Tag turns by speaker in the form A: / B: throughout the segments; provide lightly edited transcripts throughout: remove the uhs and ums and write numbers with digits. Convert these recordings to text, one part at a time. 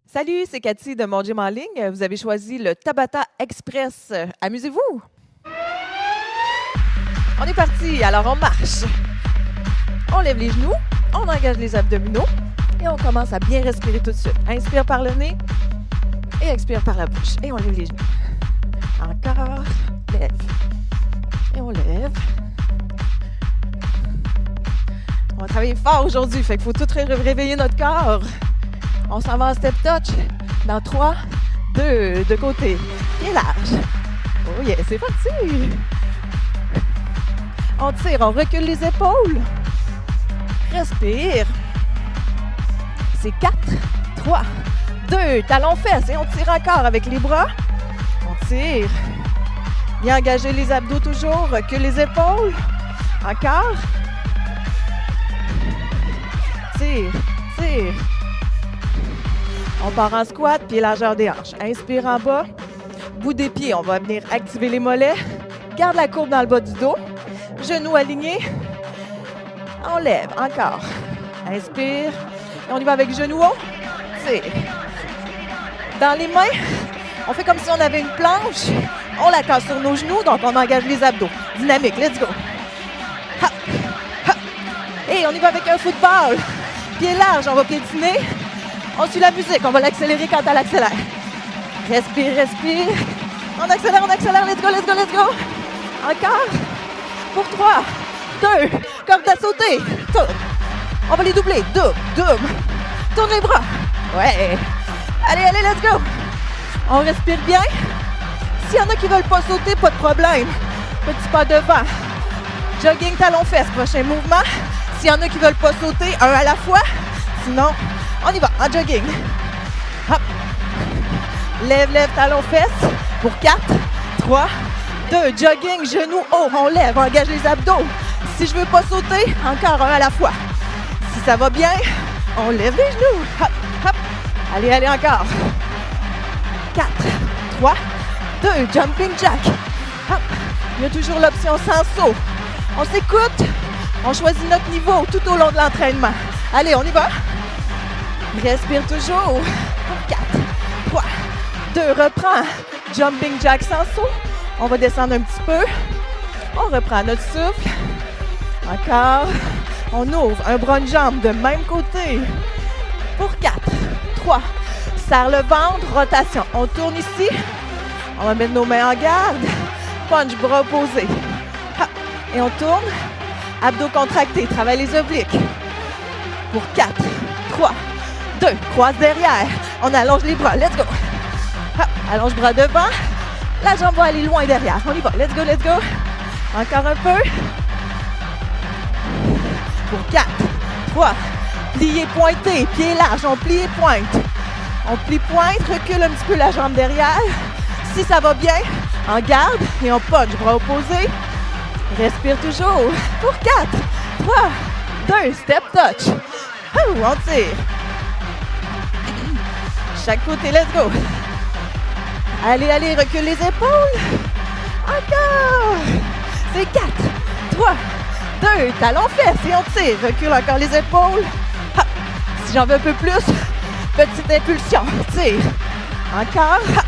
A: Salut, c'est Cathy de Mon Gym en ligne. Vous avez choisi le Tabata Express. Amusez-vous! On est parti, alors on marche. On lève les genoux, on engage les abdominaux et on commence à bien respirer tout de suite. Inspire par le nez et expire par la bouche. Et on lève les genoux. Encore, lève. Et on lève. On va travailler fort aujourd'hui, fait qu'il faut tout réveiller notre corps. On s'en va en step touch dans 3, 2, de côté. Pied large. Oh yeah, c'est parti! On tire, on recule les épaules. Respire. C'est 4, 3, 2, talons fesses. Et on tire encore avec les bras. On tire. Bien engager les abdos toujours. Recule les épaules. Encore. Tire, tire. On part en squat, pied largeur des hanches. Inspire en bas. Bout des pieds, on va venir activer les mollets. Garde la courbe dans le bas du dos. Genoux alignés. On lève, encore. Inspire. Et on y va avec genoux haut. Tire. Dans les mains, on fait comme si on avait une planche. On la casse sur nos genoux, donc on engage les abdos. Dynamique, let's go. Ha, ha. Et on y va avec un football. Pied large, on va piétiner. On suit la musique, on va l'accélérer quand elle accélère. Respire, respire. On accélère, let's go, let's go, let's go. Encore. Pour 3, 2, corde à sauter. Tourne. On va les doubler. Double, double. Tourne les bras. Ouais. Allez, allez, let's go. On respire bien. S'il y en a qui ne veulent pas sauter, pas de problème. Petit pas devant. Jogging, talons fesses, prochain mouvement. S'il y en a qui ne veulent pas sauter, un à la fois. Sinon, on y va, en jogging. Hop. Lève, lève, talons fesses. Pour 4, 3, 2, jogging, genoux haut. On lève, on engage les abdos. Si je veux pas sauter, encore un à la fois. Si ça va bien, on lève les genoux. Hop, hop. Allez, allez, encore. 4, 3, 2, jumping jack. Hop. Il y a toujours l'option sans saut. On s'écoute. On choisit notre niveau tout au long de l'entraînement. Allez, on y va. Respire toujours. Pour 4, 3, 2, reprend. Jumping jack sans saut. On va descendre un petit peu. On reprend notre souffle. Encore. On ouvre un bras de jambe de même côté. Pour 4, 3. Serre le ventre, rotation. On tourne ici. On va mettre nos mains en garde. Punch, bras opposés. Et on tourne. Abdos contractés. Travaille les obliques. Pour 4, 3, 2. Croise derrière. On allonge les bras. Let's go. Hop. Allonge bras devant. La jambe va aller loin derrière. On y va. Let's go, let's go. Encore un peu. Pour 4, 3. Plié, pointé. Pied large. On plie et pointe. On plie, pointe. Recule un petit peu la jambe derrière. Si ça va bien, en garde. Et on punch. Bras opposés. Respire toujours. Pour 4, 3, 2. Step touch. On tire. Chaque côté, let's go. Allez, allez, recule les épaules. Encore. C'est 4, 3, 2. Talons fesses et on tire. Recule encore les épaules. Hop. Si j'en veux un peu plus, petite impulsion. Tire. Encore. Hop.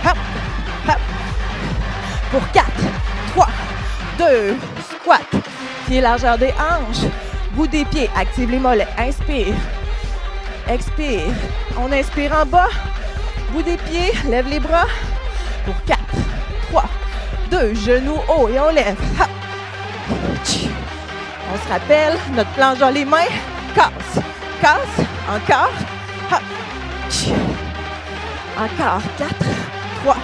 A: Hop. Hop. Pour 4, 3, 2. Squat. Pied largeur des hanches. Bout des pieds. Active les mollets. Inspire. Expire. On inspire en bas. Bout des pieds. Lève les bras. Pour 4, 3, 2. Genoux haut et on lève. Hop. On se rappelle, notre planche dans les mains. Casse. Casse. Encore. Hop. Encore. 4, 3,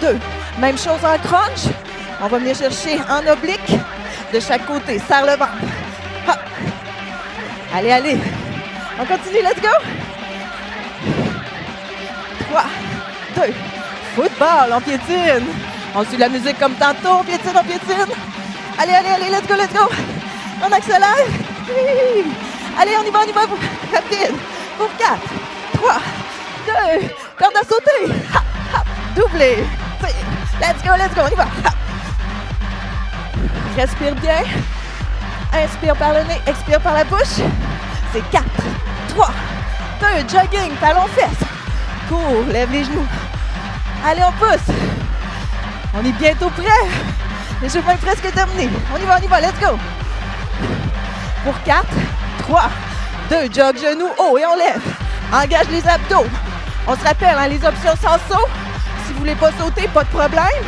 A: 2. Même chose en crunch. On va venir chercher en oblique de chaque côté. Serre le ventre. Hop. Allez, allez. On continue, let's go. 3, 2. Football, on piétine. On suit la musique comme tantôt. On piétine, on piétine. Allez, allez, allez, let's go, let's go. On accélère. Oui. Allez, on y va, rapide. Pour 4, 3, 2. Corde à sauter. Hop, hop. Doublé. Let's go, on y va. Hop. Respire bien. Inspire par le nez, expire par la bouche. C'est 4, 3, 2, jogging, talons fesses. Cours, lève les genoux. Allez, on pousse. On est bientôt prêt. L'échauffement est presque terminé. On y va, let's go. Pour 4, 3, 2, jog genoux haut et on lève. Engage les abdos. On se rappelle, hein, les options sans saut. Si vous voulez pas sauter, pas de problème.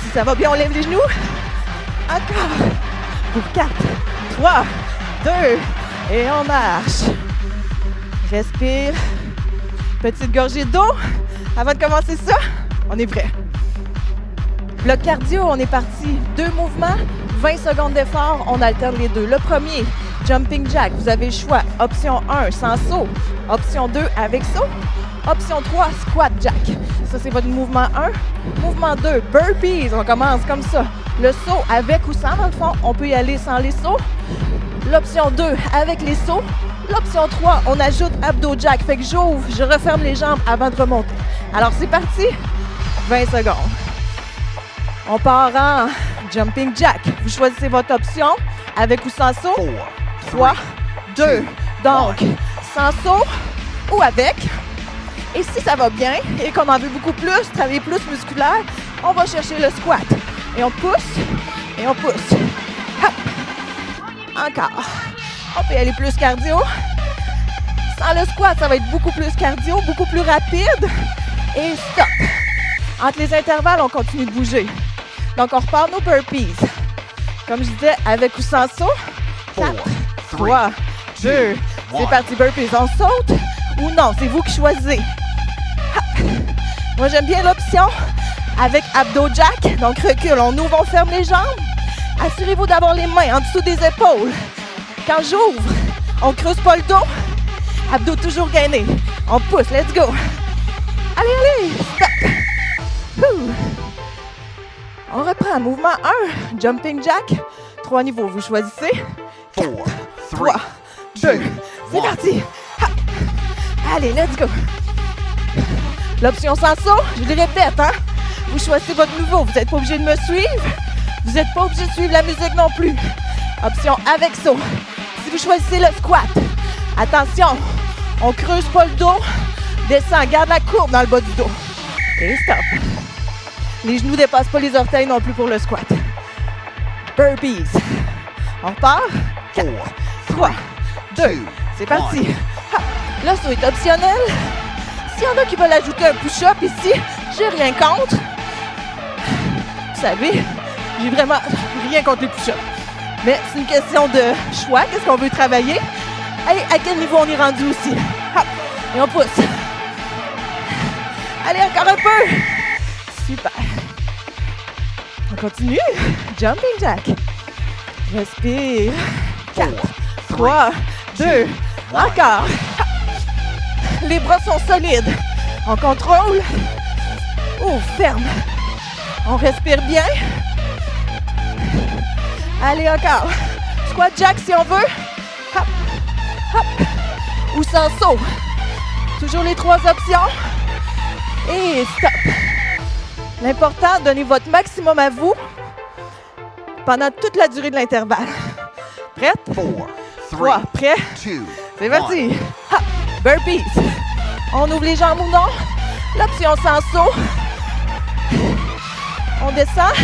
A: Si ça va bien, on lève les genoux. Encore. Pour 4, 3, 2, et on marche. Respire. Petite gorgée d'eau. Avant de commencer ça, on est prêt. Bloc cardio, on est parti. 2 mouvements, 20 secondes d'effort, on alterne les deux. Le premier, jumping jack, vous avez le choix. Option 1, sans saut. Option 2, avec saut. Option 3, squat jack. Ça, c'est votre mouvement 1. Mouvement 2, burpees. On commence comme ça. Le saut avec ou sans, dans le fond, on peut y aller sans les sauts. L'option 2, avec les sauts. L'option 3, on ajoute abdo jack. Fait que j'ouvre, je referme les jambes avant de remonter. Alors, c'est parti. 20 secondes. On part en jumping jack. Vous choisissez votre option, avec ou sans saut. 3, 2, donc, sans saut ou avec. Et si ça va bien et qu'on en veut beaucoup plus, travailler plus musculaire, on va chercher le squat. Et on pousse, et on pousse. Hop. Encore. On peut y aller plus cardio. Sans le squat, ça va être beaucoup plus cardio, beaucoup plus rapide. Et stop. Entre les intervalles, on continue de bouger. Donc, on repart nos burpees. Comme je disais, avec ou sans saut. 4, 3, 2, c'est parti, burpees. On saute ou non, c'est vous qui choisissez. Hop. Moi, j'aime bien l'option avec abdo jack. Donc, recule, on ouvre, on ferme les jambes. Assurez-vous d'avoir les mains en dessous des épaules. Quand j'ouvre, on creuse pas le dos. Abdos toujours gainés. On pousse, let's go. Allez, stop. Ouh. On reprend. Mouvement 1, jumping jack. 3 niveaux, vous choisissez. 4, 3, 2, c'est parti. Ha. Allez, let's go. L'option sans saut, je le répète, hein. Vous choisissez votre niveau. Vous n'êtes pas obligé de me suivre. Vous n'êtes pas obligé de suivre la musique non plus. Option avec saut. Si vous choisissez le squat, attention, on creuse pas le dos. Descend, garde la courbe dans le bas du dos. Et stop. Les genoux ne dépassent pas les orteils non plus pour le squat. Burpees. On repart. 4, 3, 2, c'est parti. Ha. Le saut est optionnel. S'il y en a qui veulent ajouter un push-up ici, j'ai rien contre. Vous savez, j'ai vraiment rien contre les push-ups. Mais c'est une question de choix. Qu'est-ce qu'on veut travailler? Et à quel niveau on est rendu aussi? Hop. Et on pousse. Allez, encore un peu. Super. On continue. Jumping jack. Respire. 4, 3, 2, encore. Les bras sont solides. On contrôle. Oh, ferme. On respire bien. Allez, encore. Squat jack si on veut. Hop, hop. Ou sans saut. Toujours les 3 options. Et stop. L'important, donnez votre maximum à vous pendant toute la durée de l'intervalle. Prête? 3, prêt? C'est parti. Hop. Burpees. On ouvre les jambes ou non. L'option sans saut. On descend.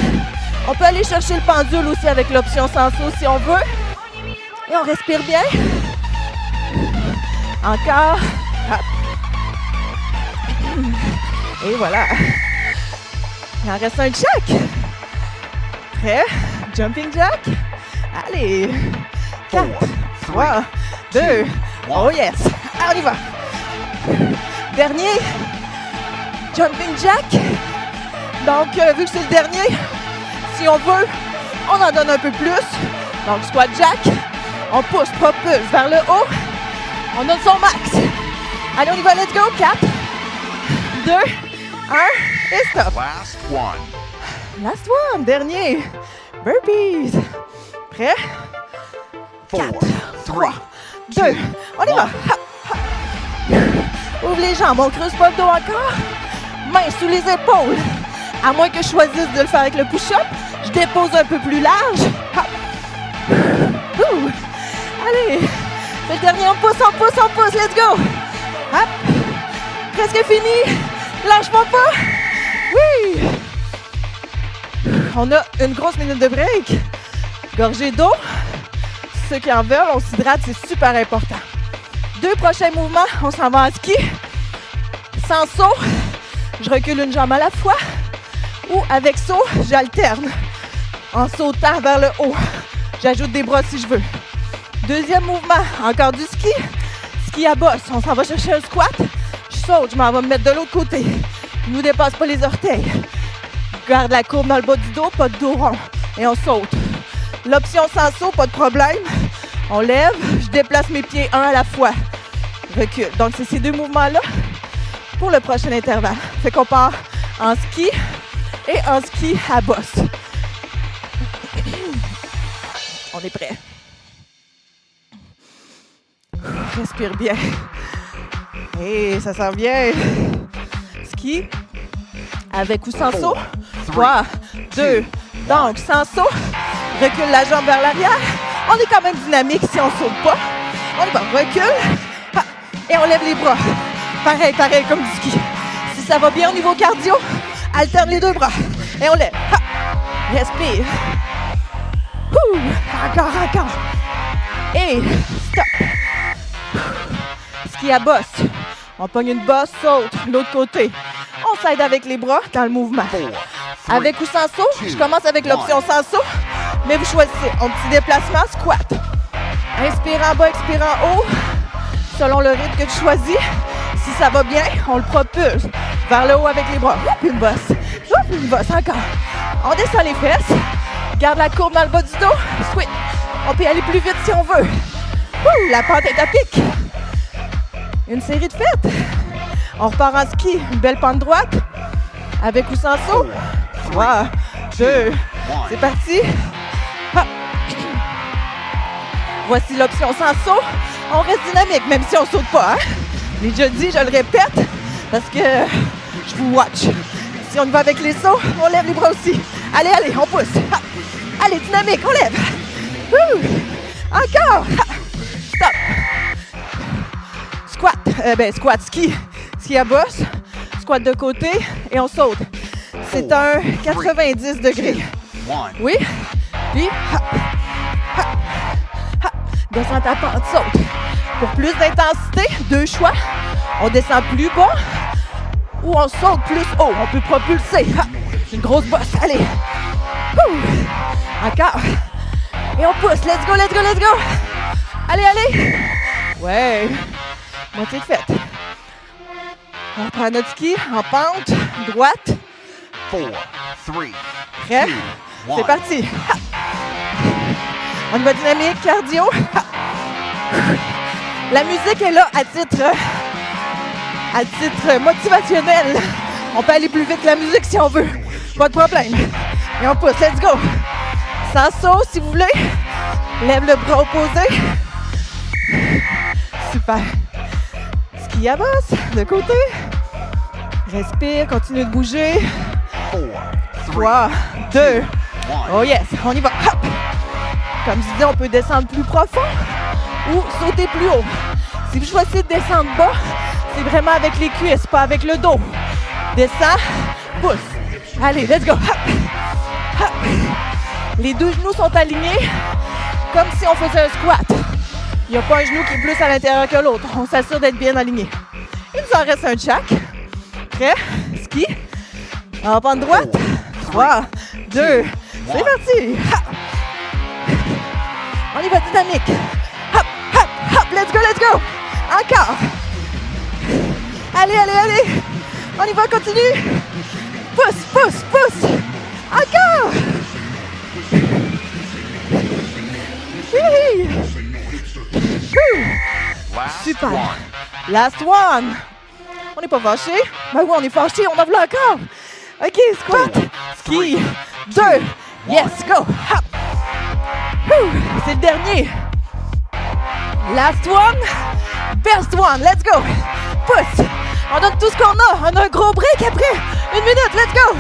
A: On peut aller chercher le pendule aussi avec l'option sans saut si on veut. Et on respire bien. Encore. Hop. Et voilà. Il en reste un jack. Prêt? Jumping jack. Allez. 4, 3, 2. Oh yes. Allez, on y va. Dernier. Jumping jack. Donc, vu que c'est le dernier, si on veut, on en donne un peu plus. Donc, squat jack. On pousse, propulse vers le haut. On donne son max. Allez, on y va. Let's go. 4, 2, 1. Et stop.
B: Last one.
A: Last one. Dernier. Burpees. Prêt? 4, 3, 2. On y va. Hop, hop. Ouvre les jambes. On creuse pas le dos encore. Mains sous les épaules. À moins que je choisisse de le faire avec le push-up, je dépose un peu plus large. Hop. Ouh. Allez, c'est le dernier, on pousse, let's go. Hop. Presque fini. Lâche-moi pas. Oui. On a une grosse minute de break. Gorgée d'eau. Ceux qui en veulent, on s'hydrate, c'est super important. 2 prochains mouvements, on s'en va en ski. Sans saut, je recule une jambe à la fois. Ou avec saut, j'alterne. En sautant vers le haut. J'ajoute des bras si je veux. Deuxième mouvement, encore du ski. Ski à bosse, on s'en va chercher un squat. Je saute, je m'en vais me mettre de l'autre côté. Ne nous dépasse pas les orteils. Garde la courbe dans le bas du dos, pas de dos rond. Et on saute. L'option sans saut, pas de problème. On lève, je déplace mes pieds un à la fois. Recule. Donc, c'est ces 2 mouvements-là pour le prochain intervalle. Fait qu'on part en ski et en ski à bosse. On est prêt. Respire bien. Et ça sent bien. Ski avec ou sans saut. 3, 2. Donc, sans saut, recule la jambe vers l'arrière. On est quand même dynamique si on ne saute pas. On y va, recule. Et on lève les bras. Pareil comme du ski. Si ça va bien au niveau cardio, alterne les 2 bras. Et on lève. Respire. Encore. Et stop. Ski à bosse. On pogne une bosse, saute, l'autre côté. On s'aide avec les bras dans le mouvement. Avec ou sans saut, je commence avec l'option sans saut, mais vous choisissez un petit déplacement, squat. Inspire en bas, expire en haut, selon le rythme que tu choisis. Si ça va bien, on le propulse vers le haut avec les bras. Une bosse, encore. On descend les fesses, garde la courbe dans le bas du dos, switch. On peut aller plus vite si on veut. La pente est à pic. Une série de fêtes. On repart en ski, une belle pente droite, avec ou sans saut. 3, 2, c'est parti. Hop. Voici l'option sans saut. On reste dynamique, même si on ne saute pas. Mais je le dis, je le répète, parce que je vous watch. Si on y va avec les sauts, on lève les bras aussi. Allez, on pousse. Hop. Allez, dynamique, on lève. Encore. Stop. Squat, ski à bosse, squat de côté et on saute. C'est un 90 degrés. Oui, puis descends ta pente, saute. Pour plus d'intensité, 2 choix. On descend plus bas ou on saute plus haut. On peut propulser. Une grosse bosse, allez. Encore. Et on pousse, let's go. Allez. Ouais. Moitié de fête. On prend notre ski en pente, droite.
B: 4, 3,
A: Prêt? C'est parti. On y va dynamique, cardio. La musique est là à titre motivationnel. On peut aller plus vite que la musique si on veut. Pas de problème. Et on pousse, let's go. Sans saut, si vous voulez. Lève le bras opposé. Super. Ski à bosse, de côté. Respire, continue de bouger. 3, 2. Oh yes, on y va. Hop. Comme je disais, on peut descendre plus profond ou sauter plus haut. Si vous choisissez de descendre bas, c'est vraiment avec les cuisses, pas avec le dos. Descends, pousse. Allez, let's go. Hop. Hop. Les 2 genoux sont alignés comme si on faisait un squat. Il n'y a pas un genou qui est plus à l'intérieur que l'autre. On s'assure d'être bien aligné. Il nous en reste un chaque. Prêt? Ski. En pente droite. 3, 2, c'est parti. Hop. On y va dynamique. Hop, hop, hop. Let's go. Encore. Allez. On y va, continue. Pousse. Encore. Oui. Super. Last one. On n'est pas fâché. Ben oui, on est fâché. On en veut encore. OK, squat. Ski. 2. Yes, go. Hop. C'est le dernier. Last one. Best one. Let's go. Pousse. On donne tout ce qu'on a. On a un gros break après. 1 minute. Let's go.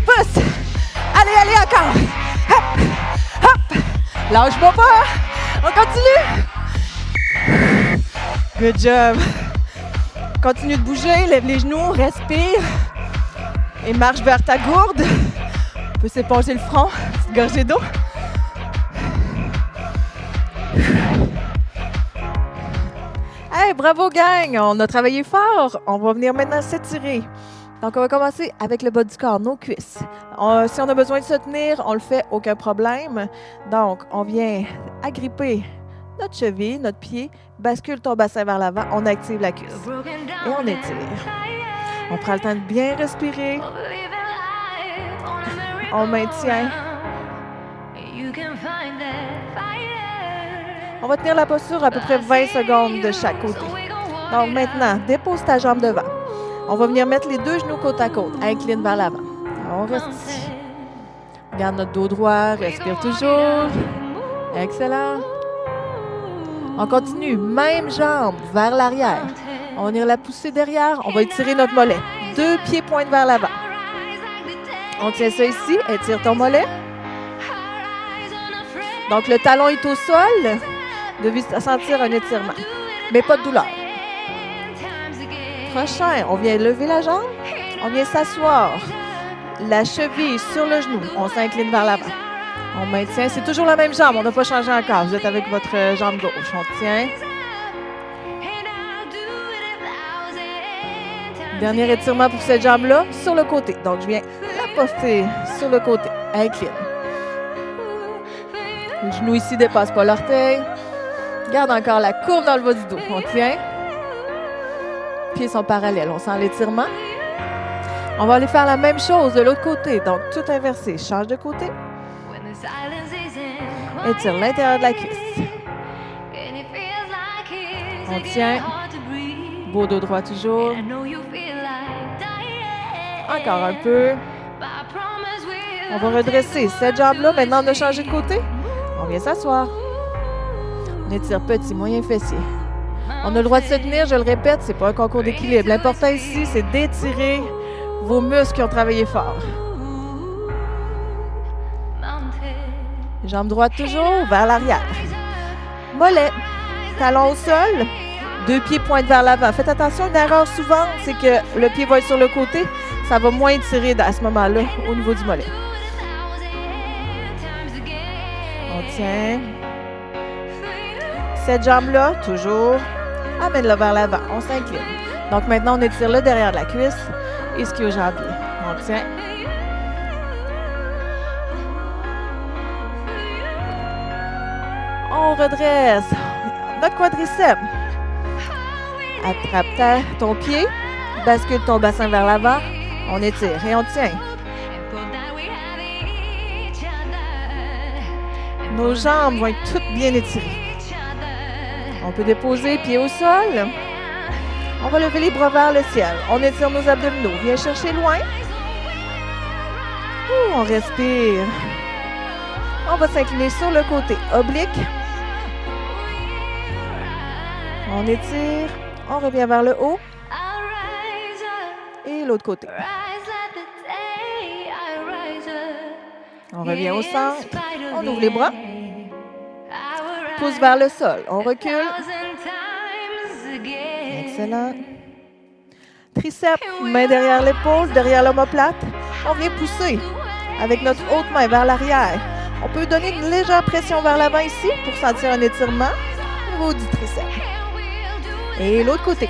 A: pousse. Allez, allez, encore. Hop, hop. Lâche-moi pas. On continue. Good job. Continue de bouger, lève les genoux, respire. Et marche vers ta gourde. On peut s'éponger le front, petite gorgée d'eau. Hey, bravo gang, on a travaillé fort. On va venir maintenant s'étirer. Donc, on va commencer avec le bas du corps, nos cuisses. Si on a besoin de se tenir, on le fait, aucun problème. Donc, on vient agripper notre cheville, notre pied, bascule ton bassin vers l'avant, on active la cuisse et on étire. On prend le temps de bien respirer. On maintient. On va tenir la posture à peu près 20 secondes de chaque côté. Donc maintenant, dépose ta jambe devant. On va venir mettre les deux genoux côte à côte, incline vers l'avant. On reste ici. Garde notre dos droit, respire toujours. Excellent. On continue, même jambe vers l'arrière. On va venir la pousser derrière, on va étirer notre mollet. Deux pieds pointent vers l'avant. On tient ça ici, étire ton mollet. Donc le talon est au sol, devez sentir un étirement, mais pas de douleur. Prochain, on vient lever la jambe, on vient s'asseoir. La cheville sur le genou, on s'incline vers l'avant. On maintient, c'est toujours la même jambe, on n'a pas changé encore. Vous êtes avec votre jambe gauche, on tient. Dernier étirement pour cette jambe-là, sur le côté. Donc, je viens la poster sur le côté, incline. Le genou ici ne dépasse pas l'orteil. Garde encore la courbe dans le bas du dos. On tient. Pieds sont parallèles, on sent l'étirement. On va aller faire la même chose de l'autre côté. Donc, tout inversé. Change de côté. Étire l'intérieur de la cuisse. On tient. Beau dos droit toujours. Encore un peu. On va redresser cette jambe-là. Maintenant, on a changé de côté. On vient s'asseoir. On étire petit, moyen fessier. On a le droit de se tenir, je le répète, c'est pas un concours d'équilibre. L'important ici, c'est d'étirer vos muscles qui ont travaillé fort. Jambe droite toujours, vers l'arrière. Mollet, talon au sol, deux pieds pointent vers l'avant. Faites attention, une erreur souvent, c'est que le pied va être sur le côté. Ça va moins tirer à ce moment-là au niveau du mollet. On tient. Cette jambe-là, toujours, amène-la vers l'avant. On s'incline. Donc maintenant, on étire le derrière de la cuisse et ischio-jambier. On tient. On redresse notre quadriceps. Attrape ton pied, bascule ton bassin vers l'avant. On étire et on tient. Nos jambes vont être toutes bien étirées. On peut déposer pied au sol. On va lever les bras vers le ciel. On étire nos abdominaux. Viens chercher loin. On respire. On va s'incliner sur le côté oblique. On étire. On revient vers le haut. Et l'autre côté. On revient au centre. On ouvre les bras. Pousse vers le sol. On recule. Excellent. Triceps, main derrière l'épaule, derrière l'omoplate. On vient pousser avec notre haute main vers l'arrière. On peut donner une légère pression vers l'avant ici pour sentir un étirement au niveau du triceps. Et l'autre côté.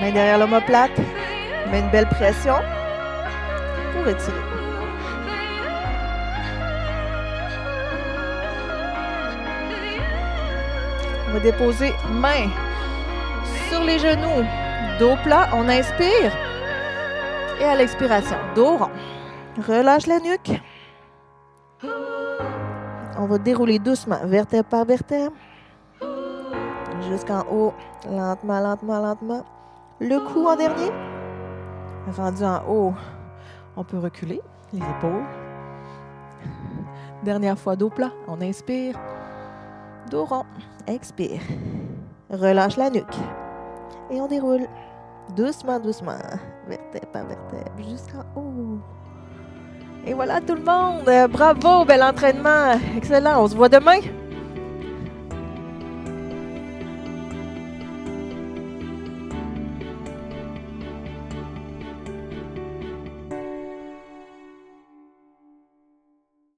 A: Main derrière l'omoplate. Mets une belle pression pour étirer. On va déposer main sur les genoux, dos plat, on inspire. Et à l'expiration, dos rond. Relâche la nuque. On va dérouler doucement, vertèbre par vertèbre. Jusqu'en haut, lentement, lentement, lentement. Le cou en dernier. Rendu en haut, on peut reculer les épaules. Dernière fois, dos plat, on inspire. Dos rond, expire. Relâche la nuque. Et on déroule. Doucement, doucement. Vertèbre par vertèbre, jusqu'en haut. Et voilà tout le monde. Bravo, bel entraînement. Excellent. On se voit demain.